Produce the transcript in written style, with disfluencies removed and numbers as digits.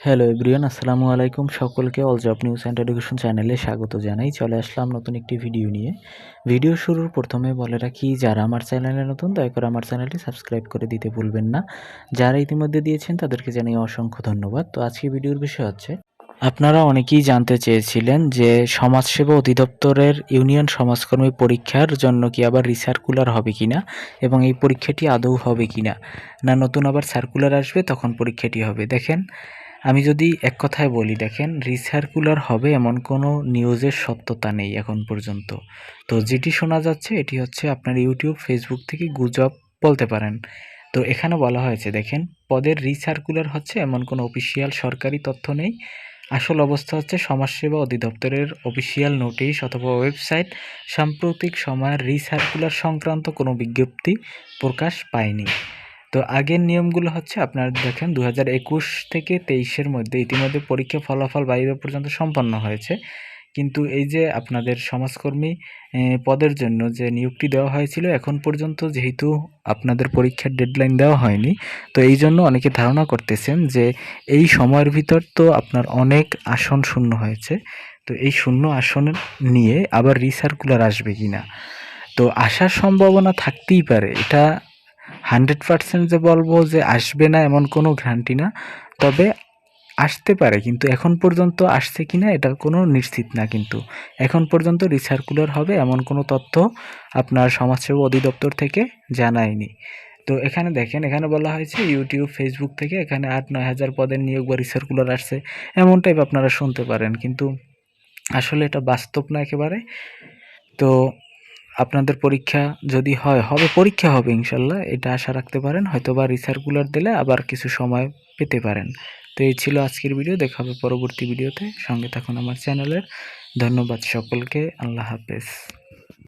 Hello everyone, আসসালামু আলাইকুম। সকলকে all job news and education চ্যানেলে স্বাগত জানাই। চলে আসলাম নতুন একটি ভিডিও নিয়ে। ভিডিও শুরুর প্রথমে বলে রাখি, যারা আমার চ্যানেলে নতুন দয়া করে আমার চ্যানেলটি সাবস্ক্রাইব করে দিতে ভুলবেন না। যারা ইতিমধ্যে দিয়েছেন তাদেরকে জানিয়ে অসংখ্য ধন্যবাদ। তো আজকে ভিডিওর বিষয় হচ্ছে, আপনারা অনেকেই জানতে চেয়েছিলেন যে সমাজসেবা অধিদপ্তরের ইউনিয়ন সমাজকর্মী পরীক্ষার জন্য কি আবার রিসার্কুলার হবে কিনা এবং এই পরীক্ষাটি আদৌ হবে কিনা, না নতুন আবার সার্কুলার আসবে তখন পরীক্ষাটি হবে। দেখেন, আমি যদি এক কথায় বলি, দেখেন, রিসার্কুলার হবে এমন কোনো নিউজের সত্যতা নেই এখন পর্যন্ত। তো যেটি শোনা যাচ্ছে এটি হচ্ছে আপনার ইউটিউব, ফেসবুক থেকে গুজব বলতে পারেন। তো এখানে বলা হয়েছে, দেখেন, পদের রিসার্কুলার হচ্ছে এমন কোনো অফিসিয়াল সরকারি তথ্য নেই। আসল অবস্থা হচ্ছে, সমাজসেবা অধিদপ্তরের অফিসিয়াল নোটিশ অথবা ওয়েবসাইট সাম্প্রতিক সময়ের রিসার্কুলার সংক্রান্ত কোনো বিজ্ঞপ্তি প্রকাশ পায়নি। তো আগের নিয়মগুলো হচ্ছে, আপনার দেখেন 2021 থেকে 23-এর মধ্যে ইতিমধ্যে পরীক্ষা ফলাফল বাইরে পর্যন্ত সম্পন্ন হয়েছে। কিন্তু এই যে আপনাদের সমাজকর্মী পদের জন্য যে নিয়োগটি দেওয়া হয়েছিল, এখন পর্যন্ত যেহেতু আপনাদের পরীক্ষার ডেডলাইন দেওয়া হয়নি, তো এই জন্য অনেকে ধারণা করতেছেন যে এই সময়ের ভিতর তো আপনার অনেক আসন শূন্য হয়েছে। তো এই শূন্য আসন নিয়ে আবার রিসার্কুলার আসবে কিনা, তো আসার সম্ভাবনা থাকতেই পারে। এটা 100% যে বলবো যে আসবে না এমন কোনো গ্যারান্টি না, তবে আসতে পারে। কিন্তু এখন পর্যন্ত আসছে কিনা এটা কোনো নিশ্চিত না। কিন্তু এখন পর্যন্ত রিসার্কুলার হবে এমন কোনো তথ্য আপনার সমাজসেবা অধিদপ্তর থেকে জানায়নি। তো এখানে দেখেন, এখানে বলা হয়েছে ইউটিউব, ফেসবুক থেকে এখানে 8-9 হাজার পদের নিয়োগ বা রিসার্কুলার আসছে, এমন টাইপ আপনারা শুনতে পারেন, কিন্তু আসলে এটা বাস্তব না একেবারে। তো আপনাদের পরীক্ষা যদি হবে, পরীক্ষা হবে ইনশাল্লাহ, এটা আশা রাখতে পারেন। হয়তোবা রিসার্কুলার দিলে আবার কিছু সময় পেতে পারেন। তো এই ছিল আজকের ভিডিও। দেখা হবে পরবর্তী ভিডিওতে। সঙ্গে থাকুন আমার চ্যানেলের। ধন্যবাদ সকলকে। আল্লাহ হাফেজ।